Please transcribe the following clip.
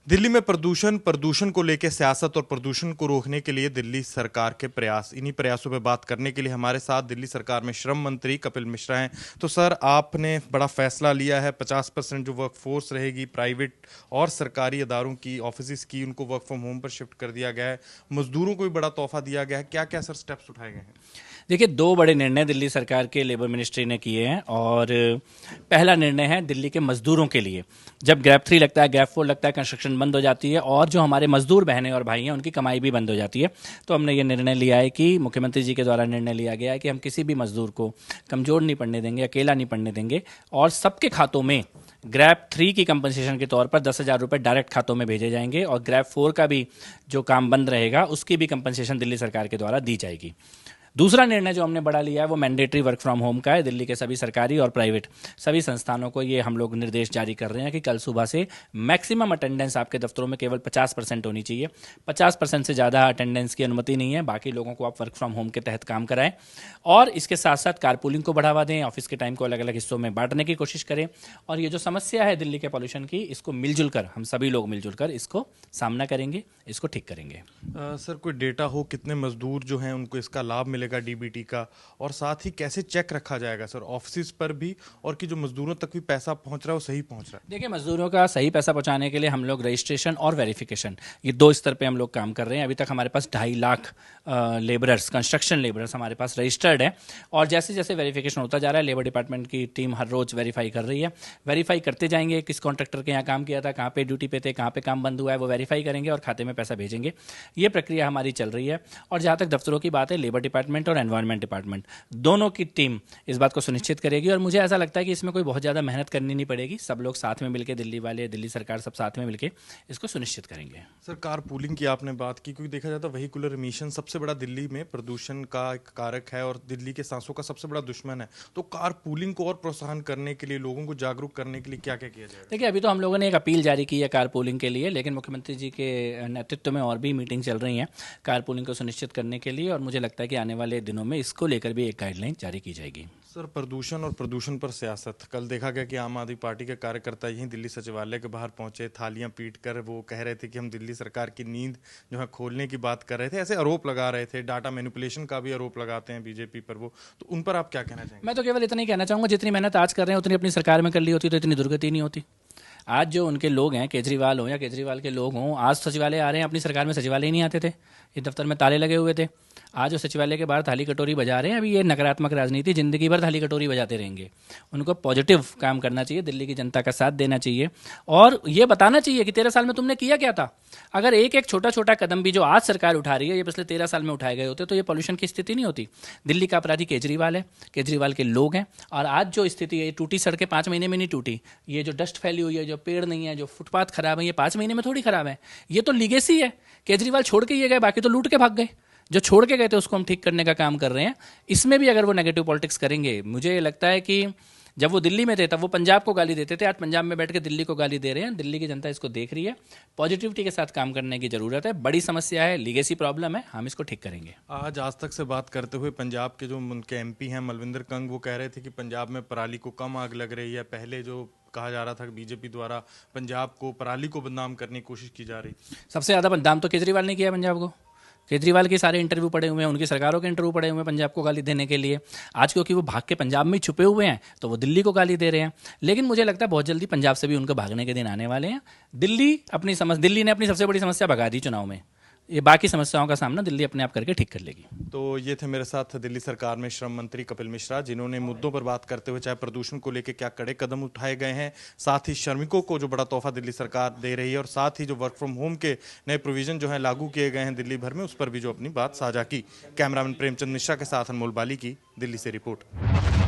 दिल्ली में प्रदूषण को लेकर सियासत और प्रदूषण को रोकने के लिए दिल्ली सरकार के प्रयास, इन्हीं प्रयासों पे बात करने के लिए हमारे साथ दिल्ली सरकार में श्रम मंत्री कपिल मिश्रा हैं। तो सर, आपने बड़ा फैसला लिया है, 50% जो वर्क फोर्स रहेगी प्राइवेट और सरकारी इदारों की, ऑफिस की, उनको वर्क फ्रॉम होम पर शिफ्ट कर दिया गया है। मजदूरों को भी बड़ा तोहफा दिया गया है। क्या क्या सर स्टेप्स उठाए गए हैं? देखिए, दो बड़े निर्णय दिल्ली सरकार के लेबर मिनिस्ट्री ने किए हैं। और पहला निर्णय है दिल्ली के मजदूरों के लिए। जब गैप 3 लगता है, गैप 4 लगता है, कंस्ट्रक्शन बंद हो जाती है और जो हमारे मजदूर बहनें और भाई हैं उनकी कमाई भी बंद हो जाती है। तो हमने ये निर्णय लिया है कि मुख्यमंत्री जी के द्वारा निर्णय लिया गया है कि हम किसी भी मजदूर को कमज़ोर नहीं पड़ने देंगे, अकेला नहीं पड़ने देंगे, और सबके खातों में ग्रैप 3 की कंपनसेशन के तौर पर 10,000 रुपये डायरेक्ट खातों में भेजे जाएंगे और ग्रैप 4 का भी जो काम बंद रहेगा उसकी भी कंपनसेशन दिल्ली सरकार के द्वारा दी जाएगी। दूसरा निर्णय जो हमने बड़ा लिया है वो मैंडेटरी वर्क फ्रॉम होम का है। दिल्ली के सभी सरकारी और प्राइवेट सभी संस्थानों को ये हम लोग निर्देश जारी कर रहे हैं कि कल सुबह से मैक्सिमम अटेंडेंस आपके दफ्तरों में केवल 50% होनी चाहिए। 50% से ज़्यादा अटेंडेंस की अनुमति नहीं है। बाकी लोगों को आप वर्क फ्रॉम होम के तहत काम कराएं और इसके साथ साथ कारपूलिंग को बढ़ावा दें, ऑफिस के टाइम को अलग अलग हिस्सों में बांटने की कोशिश करें। और ये जो समस्या है दिल्ली के पॉल्यूशन की, इसको मिलजुल कर, हम सभी लोग मिलजुल कर इसको सामना करेंगे, इसको ठीक करेंगे। सर, कोई डेटा हो कितने मजदूर जो हैं उनको इसका लाभ मिलेगा डीबीटी का, और साथ ही कैसे चेक रखा जाएगा सर ऑफिस पर भी, और कि जो मजदूरों तक भी पैसा पहुंच रहा है वो सही पहुंच रहा है? देखिए, मजदूरों का सही पैसा पहुंचाने के लिए हम लोग रजिस्ट्रेशन और वेरिफिकेशन, ये दो स्तर पे हम लोग काम कर रहे हैं। अभी तक हमारे पास 2.5 लाख लेबरर्स, कंस्ट्रक्शन लेबरर्स हमारे पास रजिस्टर्ड है। और जैसे जैसे वेरिफिकेशन होता जा रहा है, लेबर डिपार्टमेंट की टीम हर रोज़ वेरीफाई कर रही है। वेरीफाई करते जाएंगे, किस कॉन्ट्रैक्टर के यहाँ काम किया था, कहाँ पे ड्यूटी पे थे, कहाँ पे काम बंद हुआ है, वो वेरीफाई करेंगे और खाते में पैसा भेजेंगे। ये प्रक्रिया हमारी चल रही है। और जहाँ तक दफ्तरों की बात है, लेबर डिपार्टमेंट और एनवायरमेंट डिपार्टमेंट दोनों की टीम इस बात को सुनिश्चित करेगी। और मुझे ऐसा लगता है कि इसमें कोई बहुत ज़्यादा मेहनत करनी नहीं पड़ेगी। सब लोग साथ में मिलकर, दिल्ली वाले, दिल्ली सरकार, सब साथ में मिलकर इसको सुनिश्चित करेंगे। सर, कार पूलिंग की आपने बात की, क्योंकि देखा जाता है व्हीकुलर एमिशन सबसे बड़ा दिल्ली में प्रदूषण का एक कारक है और दिल्ली के सांसों का सबसे बड़ा दुश्मन है। तो कार पूलिंग को और प्रोत्साहन करने के लिए, लोगों को जागरूक करने के लिए क्या क्या किया जाएगा? देखिए, अभी तो हम लोगों ने एक अपील जारी की है कार पूलिंग के लिए, लेकिन मुख्यमंत्री जी के नेतृत्व में और भी मीटिंग चल रही हैं कार पूलिंग को सुनिश्चित करने के लिए। और मुझे लगता है कि आने वाले दिनों में इसको लेकर भी एक गाइडलाइन जारी की जाएगी। सर, प्रदूषण और प्रदूषण पर सियासत, कल देखा गया कि आम आदमी पार्टी के कार्यकर्ता यहीं दिल्ली सचिवालय के बाहर पहुंचे, थालियां पीट कर वो कह रहे थे कि हम दिल्ली सरकार की नींद जो है खोलने की बात कर रहे थे, ऐसे आरोप लगा रहे थे। डाटा मैनिपुलेशन का भी आरोप लगाते हैं बीजेपी पर वो, तो उन पर आप क्या कहना चाहेंगे? मैं तो केवल इतना ही कहना चाहूँगा, जितनी मेहनत आज कर रहे हैं उतनी अपनी सरकार में कर ली होती तो इतनी दुर्गति नहीं होती। आज जो उनके लोग हैं, केजरीवाल हो या केजरीवाल के लोग हों, आज सचिवालय आ रहे हैं, अपनी सरकार में सचिवालय ही नहीं आते थे, ये दफ्तर में ताले लगे हुए थे। आज जो सचिवालय के बाहर थाली कटोरी बजा रहे हैं, अभी ये नकारात्मक राजनीति, जिंदगी भर थाली कटोरी बजाते रहेंगे। उनको पॉजिटिव काम करना चाहिए, दिल्ली की जनता का साथ देना चाहिए और ये बताना चाहिए कि 13 साल में तुमने किया क्या था। अगर एक एक छोटा छोटा कदम भी जो आज सरकार उठा रही है, ये पिछले 13 साल में उठाए गए होते तो ये पॉल्यूशन की स्थिति नहीं होती। दिल्ली का अपराधी केजरीवाल है, केजरीवाल के लोग हैं। और आज जो स्थिति है, टूटी सड़कें 5 महीने में नहीं टूटी, ये जो डस्ट फैली हुई है, जो पेड़ नहीं है, जो फुटपाथ खराब है, ये 5 महीने में थोड़ी खराब है। ये तो लीगेसी है। केजरीवाल छोड़ के ये गए, बाकी तो लूट के भाग गए। जो छोड़ के गए थे उसको हम ठीक करने का काम कर रहे हैं। इसमें भी अगर वो नेगेटिव पॉलिटिक्स करेंगे, मुझे लगता है कि जब वो दिल्ली में थे तब वो पंजाब को गाली देते थे, आज पंजाब में बैठ के दिल्ली को गाली दे रहे हैं। दिल्ली की जनता इसको देख रही है। पॉजिटिविटी के साथ काम करने की जरूरत है। बड़ी समस्या है, लीगेसी प्रॉब्लम है, हम इसको ठीक करेंगे। आज तक से बात करते हुए पंजाब के जो उनके एमपी हैं मलविंदर कंग, वो कह रहे थे कि पंजाब में पराली को कम आग लग रही है। पहले जो कहा जा रहा था कि बीजेपी द्वारा पंजाब को, पराली को बदनाम करने की कोशिश की जा रही। सबसे ज़्यादा बदनाम तो केजरीवाल ने किया पंजाब को। केजरीवाल के सारे इंटरव्यू पड़े हुए हैं, उनकी सरकारों के इंटरव्यू पड़े हुए हैं पंजाब को गाली देने के लिए। आज क्योंकि वो भाग के पंजाब में ही छुपे हुए हैं तो वो दिल्ली को गाली दे रहे हैं। लेकिन मुझे लगता है बहुत जल्दी पंजाब से भी उनको भागने के दिन आने वाले हैं। दिल्ली ने अपनी सबसे बड़ी समस्या भगा दी चुनाव में। ये बाकी समस्याओं का सामना दिल्ली अपने आप करके ठीक कर लेगी। तो ये थे मेरे साथ दिल्ली सरकार में श्रम मंत्री कपिल मिश्रा, जिन्होंने मुद्दों पर बात करते हुए चाहे प्रदूषण को लेकर क्या कड़े कदम उठाए गए हैं, साथ ही श्रमिकों को जो बड़ा तोहफा दिल्ली सरकार दे रही है, और साथ ही जो वर्क फ्रॉम होम के नए प्रोविजन जो है लागू किए गए हैं दिल्ली भर में, उस पर भी जो अपनी बात साझा की। कैमरामैन प्रेमचंद मिश्रा के साथ अनमोल बाली की दिल्ली से रिपोर्ट।